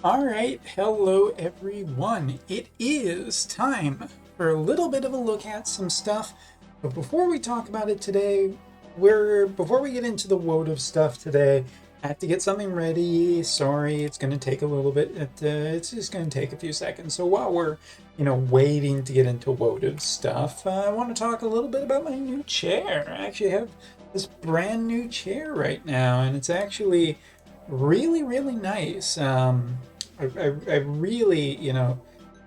All right, hello everyone. It is time for a little bit of a look at some stuff. But before we talk about it today, before we get into the Wotv stuff today, I have to get something ready. Sorry, it's going to take a little bit. It's just going to take a few seconds. So while we're, waiting to get into Wotv stuff, I want to talk a little bit about my new chair. I actually have this brand new chair right now, and it's actually really nice. I really,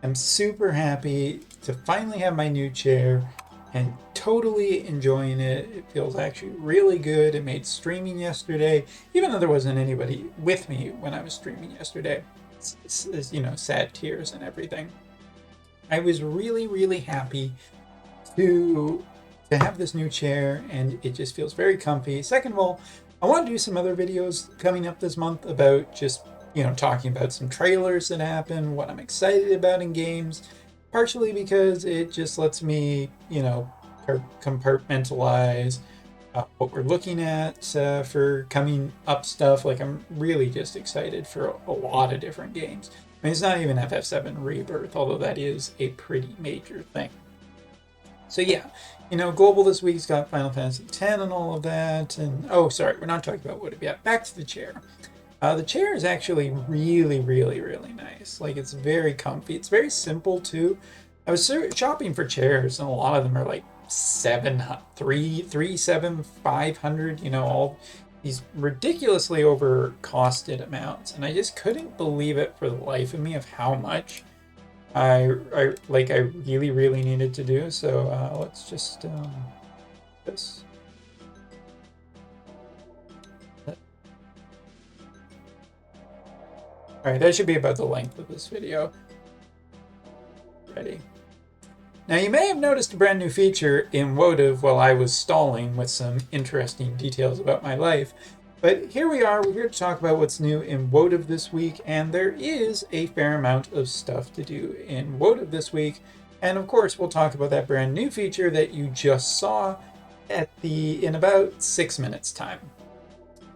I'm super happy to finally have my new chair and totally enjoying it. It feels actually really good. It made streaming yesterday, even though there wasn't anybody with me when I was streaming yesterday. Sad tears and everything. I was really happy to have this new chair, and it just feels very comfy. Second of all, I want to do some other videos coming up this month about just talking about some trailers that happen, what I'm excited about in games, partially because it just lets me compartmentalize what we're looking at for coming up stuff. Like, I'm really just excited for a lot of different games. I mean, it's not even FF7 Rebirth, although that is a pretty major thing. So yeah, Global this week's got Final Fantasy X and all of that. And oh, sorry, we're not talking about Wotv yet. Back to the chair. The chair is actually really nice. Like, it's very comfy. It's very simple too. I was shopping for chairs, and a lot of them are like 500. All these ridiculously over costed amounts, and I just couldn't believe it for the life of me of how much I really needed to do. So let's just this. All right, that should be about the length of this video. Ready. Now, you may have noticed a brand new feature in Wotv while I was stalling with some interesting details about my life. But here we are, we're here to talk about what's new in Wotv this week, and there is a fair amount of stuff to do in Wotv this week. And of course, we'll talk about that brand new feature that you just saw in about 6 minutes time.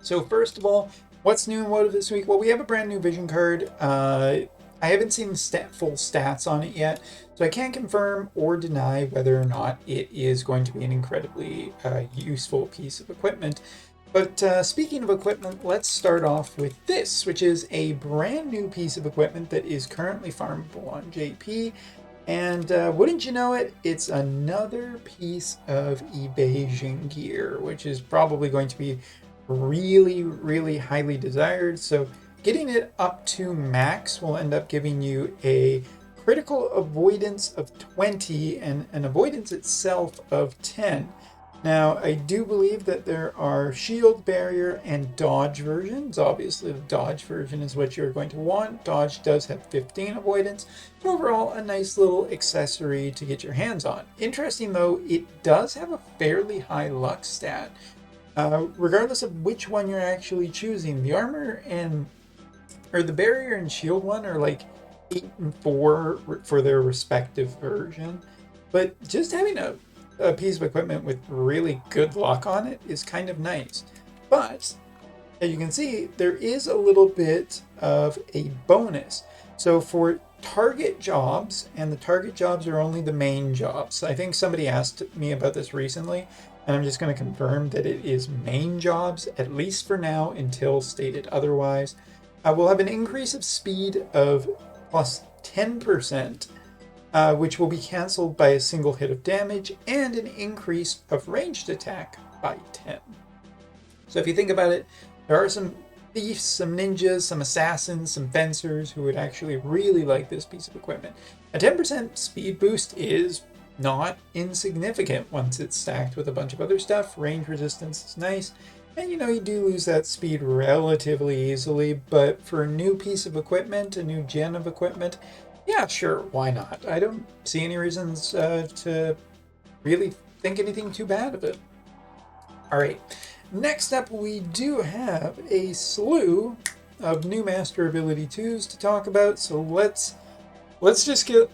So first of all, what's new in Wotv this week? Well, we have a brand new vision card. I haven't seen full stats on it yet, so I can't confirm or deny whether or not it is going to be an incredibly useful piece of equipment. But speaking of equipment, let's start off with this, which is a brand new piece of equipment that is currently farmable on JP. And wouldn't you know it, it's another piece of evasion gear, which is probably going to be really highly desired. So getting it up to max will end up giving you a critical avoidance of 20 and an avoidance itself of 10. Now, I do believe that there are shield, barrier, and dodge versions. Obviously, the dodge version is what you're going to want. Dodge does have 15 avoidance. Overall, a nice little accessory to get your hands on. Interesting, though, it does have a fairly high luck stat. Regardless of which one you're actually choosing, the armor or the barrier and shield one are like 8 and 4 for their respective version. But just having a piece of equipment with really good luck on it is kind of nice. But as you can see, there is a little bit of a bonus. So for target jobs, and the target jobs are only the main jobs. I think somebody asked me about this recently, and I'm just going to confirm that it is main jobs, at least for now, until stated otherwise. We'll have an increase of speed of plus 10%, which will be cancelled by a single hit of damage, and an increase of ranged attack by 10. So if you think about it, there are some thieves, some ninjas, some assassins, some fencers who would actually really like this piece of equipment. A 10% speed boost is not insignificant once it's stacked with a bunch of other stuff. Range resistance is nice, and you do lose that speed relatively easily, but for a new piece of equipment, a new gen of equipment, yeah, sure, why not? I don't see any reasons to really think anything too bad of it. All right, next up, we do have a slew of new Master Ability 2s to talk about, so let's just get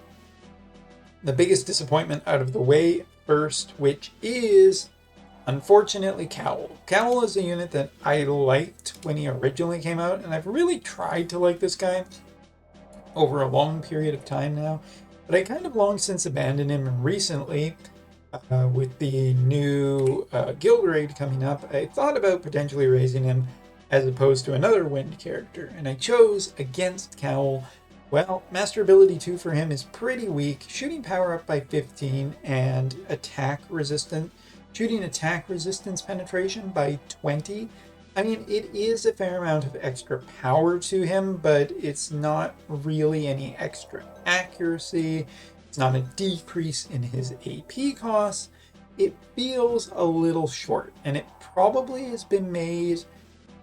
the biggest disappointment out of the way first, which is, unfortunately, Cowl. Cowl is a unit that I liked when he originally came out, and I've really tried to like this guy over a long period of time now, but I kind of long since abandoned him, and recently, with the new guild raid coming up, I thought about potentially raising him as opposed to another wind character, and I chose against Cowl. Well, Master Ability 2 for him is pretty weak, shooting power up by 15 and shooting attack resistance penetration by 20. I mean, it is a fair amount of extra power to him, but it's not really any extra accuracy. It's not a decrease in his AP costs. It feels a little short, and it probably has been made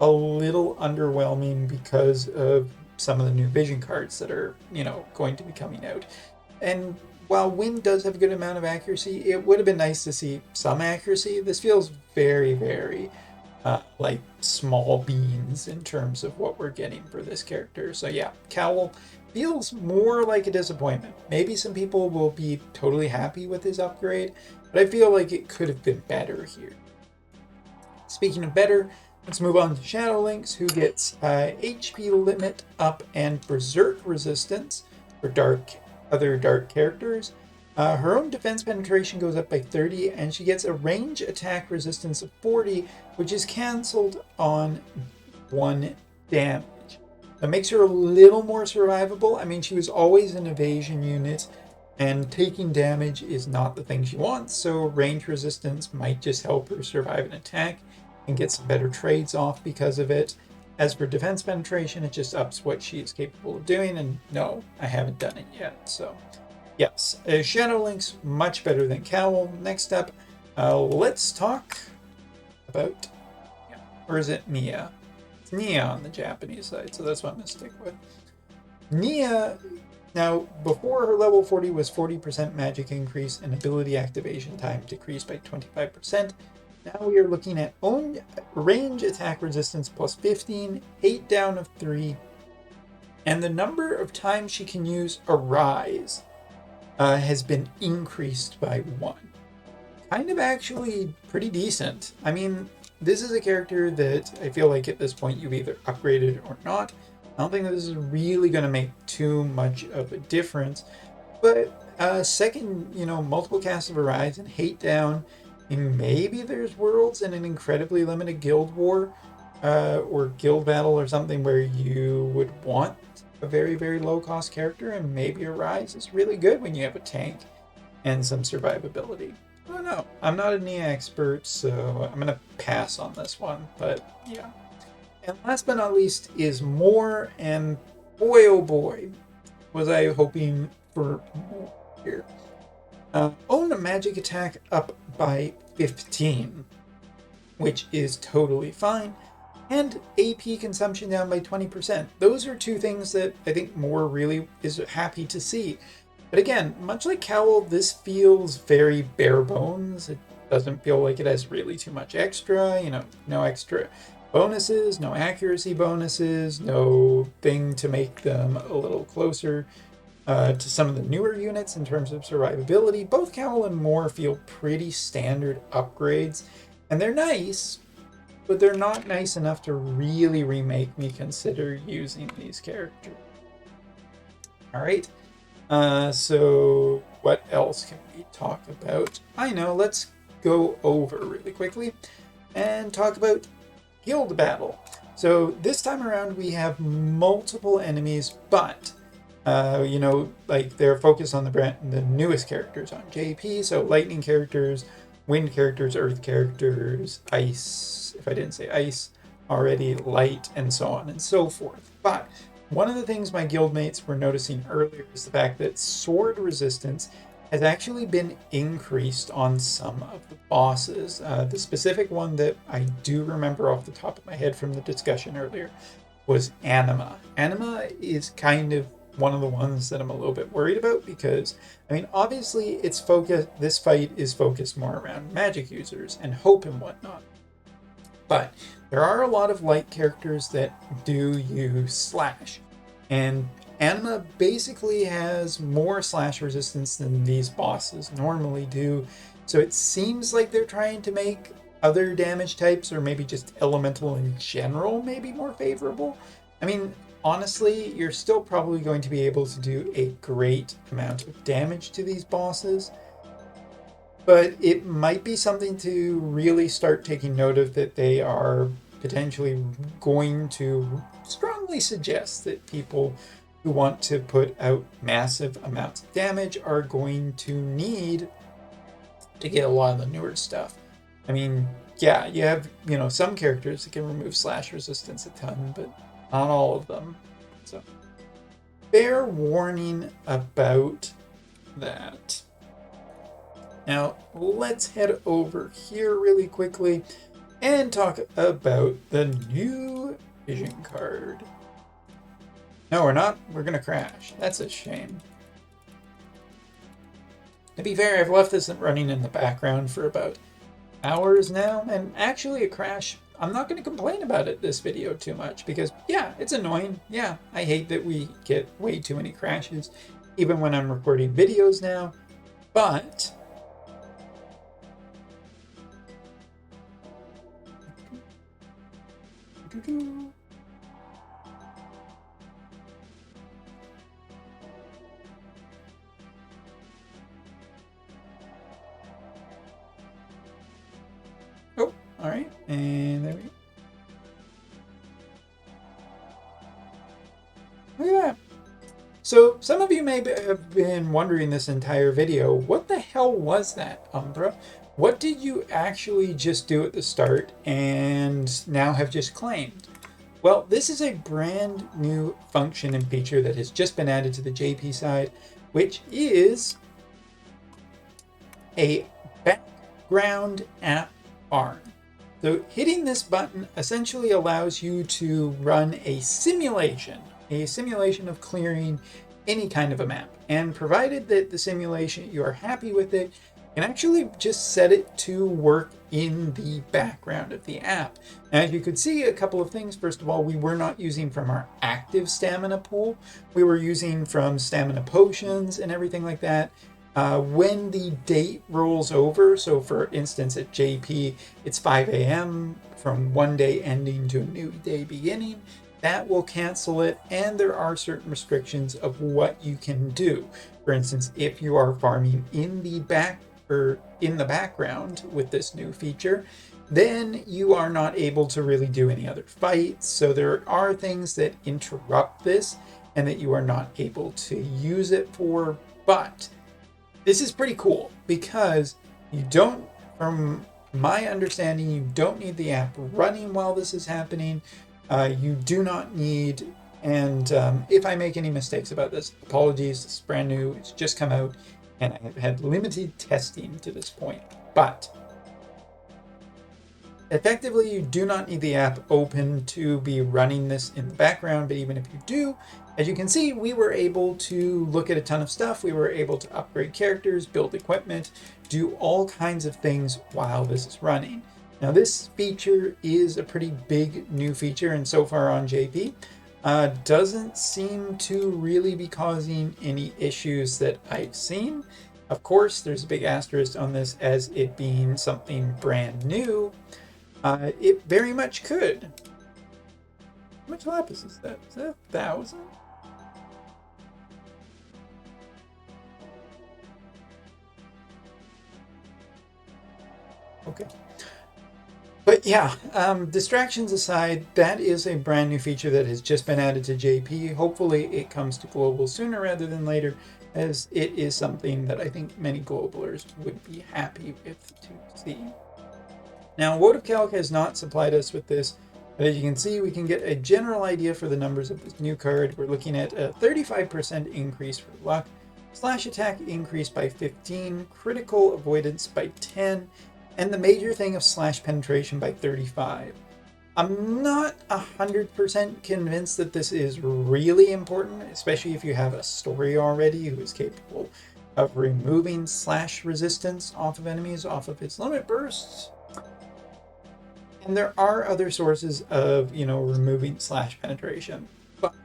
a little underwhelming because of some of the new vision cards that are, going to be coming out. And while Wind does have a good amount of accuracy, it would have been nice to see some accuracy. This feels very, very like small beans in terms of what we're getting for this character. So yeah, Cowl feels more like a disappointment. Maybe some people will be totally happy with his upgrade, but I feel like it could have been better here. Speaking of better, let's move on to Shadow Lynx, who gets HP limit up and berserk resistance for other dark characters. Her own defense penetration goes up by 30, and she gets a range attack resistance of 40, which is cancelled on 1 damage. That makes her a little more survivable. I mean, she was always an evasion unit, and taking damage is not the thing she wants, so range resistance might just help her survive an attack and get some better trades off because of it. As for defense penetration, it just ups what she is capable of doing, and no, I haven't done it yet, so yes. Shadow Lynx, much better than Cowl. Next up, let's talk about, or is it Nia? It's Nia on the Japanese side, so that's what I'm going to stick with. Nia, now, before her level 40 was 40% magic increase and ability activation time decreased by 25%. Now we are looking at own range attack resistance plus 15, 8 down of 3, and the number of times she can use Arise has been increased by 1. Kind of actually pretty decent. I mean, this is a character that I feel like at this point you've either upgraded or not. I don't think that this is really going to make too much of a difference, but second, multiple casts of Arise and hate down, and maybe there's worlds in an incredibly limited guild war or guild battle or something where you would want a very, very low cost character, and maybe Arise is really good when you have a tank and some survivability. I don't know. I'm not a Nia expert, so I'm going to pass on this one, but yeah. And last but not least is Moore, and boy oh boy, was I hoping for more here. Own a magic attack up by 15, which is totally fine, and AP consumption down by 20%. Those are two things that I think Moore really is happy to see. But again, much like Cowl, this feels very bare bones. It doesn't feel like it has really too much extra, no extra bonuses, no accuracy bonuses, no thing to make them a little closer to some of the newer units in terms of survivability. Both Cowl and Moore feel pretty standard upgrades, and they're nice, but they're not nice enough to really remake me consider using these characters. Alright, so what else can we talk about? I know, let's go over really quickly and talk about Guild Battle. So this time around we have multiple enemies, but they're focused on the newest characters on JP, so lightning characters, wind characters, earth characters, ice, if I didn't say ice already, light, and so on and so forth. But one of the things my guildmates were noticing earlier is the fact that sword resistance has actually been increased on some of the bosses. The specific one that I do remember off the top of my head from the discussion earlier was Anima. Anima is kind of one of the ones that I'm a little bit worried about because, obviously this fight is focused more around magic users and hope and whatnot. But there are a lot of light characters that do use slash, and Anima basically has more slash resistance than these bosses normally do, so it seems like they're trying to make other damage types, or maybe just elemental in general, maybe more favorable. honestly, you're still probably going to be able to do a great amount of damage to these bosses. But it might be something to really start taking note of, that they are potentially going to strongly suggest that people who want to put out massive amounts of damage are going to need to get a lot of the newer stuff. I mean, yeah, you have, some characters that can remove slash resistance a ton, but not all of them. So, fair warning about that. Now, let's head over here really quickly and talk about the new vision card. No, we're not. We're going to crash. That's a shame. To be fair, I've left this running in the background for about hours now, and actually a crash, I'm not going to complain about it this video too much, because yeah, it's annoying. Yeah, I hate that we get way too many crashes, even when I'm recording videos now, but oh, all right, and there we go. Look at that. So some of you may have been wondering this entire video, what the hell was that, Umbra? What did you actually just do at the start and now have just claimed? Well, this is a brand new function and feature that has just been added to the JP side, which is a background app arm. So hitting this button essentially allows you to run a simulation of clearing any kind of a map. And provided that the simulation, you are happy with it, you can actually just set it to work in the background of the app. Now, as you could see, a couple of things. First of all, we were not using from our active stamina pool. We were using from stamina potions and everything like that. When the date rolls over, so for instance at JP, it's 5 a.m. from one day ending to a new day beginning, that will cancel it, and there are certain restrictions of what you can do. For instance, if you are farming in the background with this new feature, then you are not able to really do any other fights. So there are things that interrupt this and that you are not able to use it for. But this is pretty cool because you don't, from my understanding, you don't need the app running while this is happening. You do not need, and if I make any mistakes about this, apologies, this is brand new, it's just come out, and I have had limited testing to this point. But effectively, you do not need the app open to be running this in the background, but even if you do, as you can see, we were able to look at a ton of stuff. We were able to upgrade characters, build equipment, do all kinds of things while this is running. Now, this feature is a pretty big new feature, and so far on JP, doesn't seem to really be causing any issues that I've seen. Of course, there's a big asterisk on this as it being something brand new. It very much could. How much lapis is that? Is that 1,000? Okay. But yeah, distractions aside, that is a brand new feature that has just been added to JP. Hopefully it comes to global sooner rather than later, as it is something that I think many globalers would be happy with to see. Now, Wotv has not supplied us with this, but as you can see, we can get a general idea for the numbers of this new card. We're looking at a 35% increase for luck, slash attack increase by 15, critical avoidance by 10, and the major thing of slash penetration by 35. I'm not 100% convinced that this is really important, especially if you have a story already who is capable of removing slash resistance off of enemies, off of its limit bursts. And there are other sources of, removing slash penetration,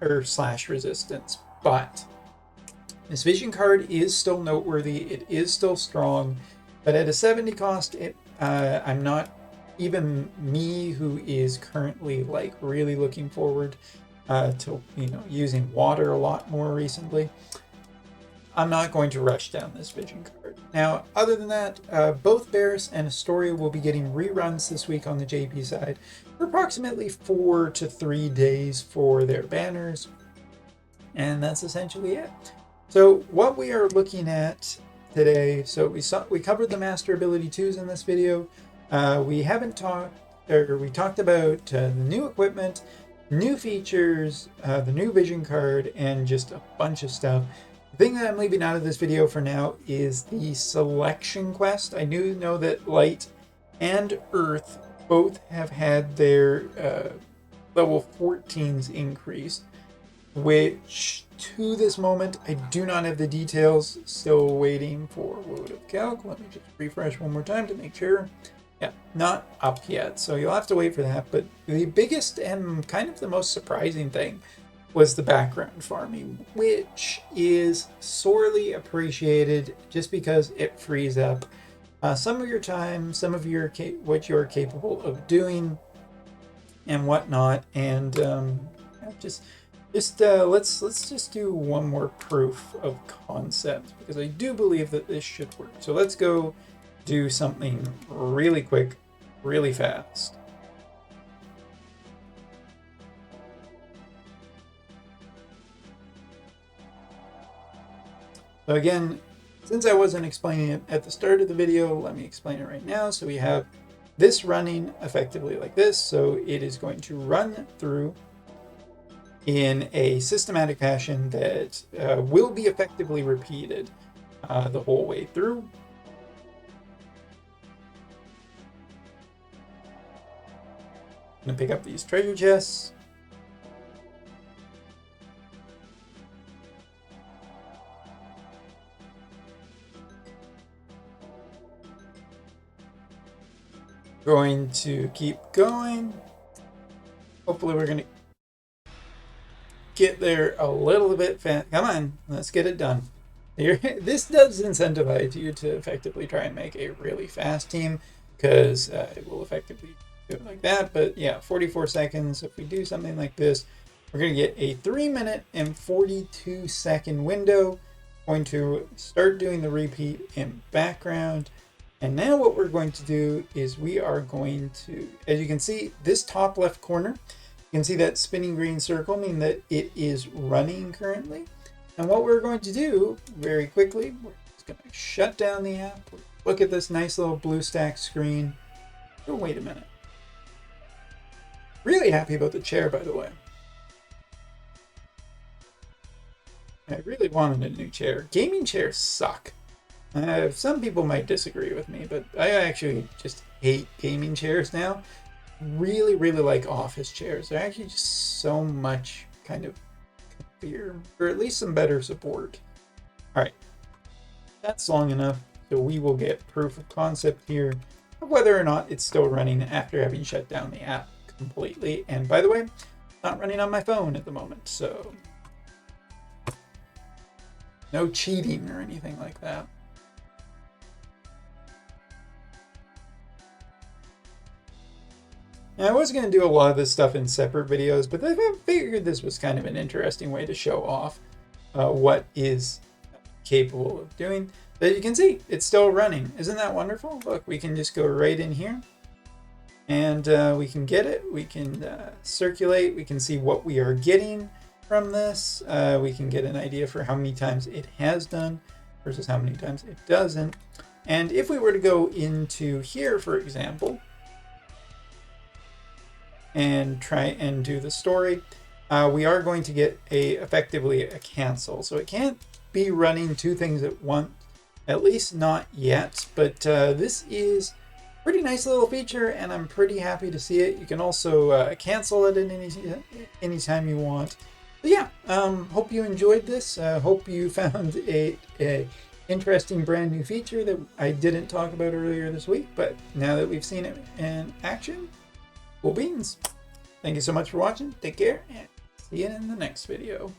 or slash resistance, but this vision card is still noteworthy, it is still strong, but at a 70 cost, I'm not, even me who is currently really looking forward to using water a lot more recently. I'm not going to rush down this vision card. Now, other than that, both Barris and Astoria will be getting reruns this week on the JP side for approximately 4 to 3 days for their banners. And that's essentially it. So what we are looking at today, so we covered the Master Ability 2s in this video. We talked about the new equipment, new features, the new vision card, and just a bunch of stuff. The thing that I'm leaving out of this video for now is the selection quest. I do know that Light and Earth both have had their level 14s increased, which to this moment I do not have the details. Still waiting for Wotv calc. Let me just refresh one more time to make sure. Yeah, not up yet, so you'll have to wait for that. But the biggest and kind of the most surprising thing was the background farming, which is sorely appreciated just because it frees up some of your time, some of your what you're capable of doing and whatnot. And let's just do one more proof of concept, because I do believe that this should work. So let's go do something really quick, really fast. So again, since I wasn't explaining it at the start of the video, let me explain it right now. So we have this running effectively like this. So it is going to run through in a systematic fashion that will be effectively repeated the whole way through. I'm going to pick up these treasure chests. Going to keep going. Hopefully we're going to get there a little bit fast. Come on, let's get it done. This does incentivize you to effectively try and make a really fast team, because it will effectively do it like that. But yeah, 44 seconds. If we do something like this, we're going to get a 3-minute and 42-second window. Going to start doing the repeat in background. And now what we're going to do is we are going to, as you can see, this top left corner, you can see that spinning green circle, meaning that it is running currently. And what we're going to do very quickly, we're just going to shut down the app. Look at this nice little blue stack screen. Oh, wait a minute. Really happy about the chair, by the way. I really wanted a new chair. Gaming chairs suck. Some people might disagree with me, but I actually just hate gaming chairs now. Really, really like office chairs. They're actually just so much kind of comfier, or at least some better support. All right, that's long enough. So we will get proof of concept here of whether or not it's still running after having shut down the app completely. And by the way, it's not running on my phone at the moment, so no cheating or anything like that. Now, I was going to do a lot of this stuff in separate videos, but I figured this was kind of an interesting way to show off what is capable of doing. But you can see, it's still running. Isn't that wonderful? Look, we can just go right in here, and we can get it. We can circulate. We can see what we are getting from this. We can get an idea for how many times it has done versus how many times it doesn't. And if we were to go into here, for example, and try and do the story, we are going to get effectively a cancel. So it can't be running two things at once, at least not yet. But this is a pretty nice little feature, and I'm pretty happy to see it. You can also cancel it at any time you want. But yeah, hope you enjoyed this. Hope you found a interesting brand new feature that I didn't talk about earlier this week, but now that we've seen it in action, cool beans. Thank you so much for watching. Take care, and see you in the next video.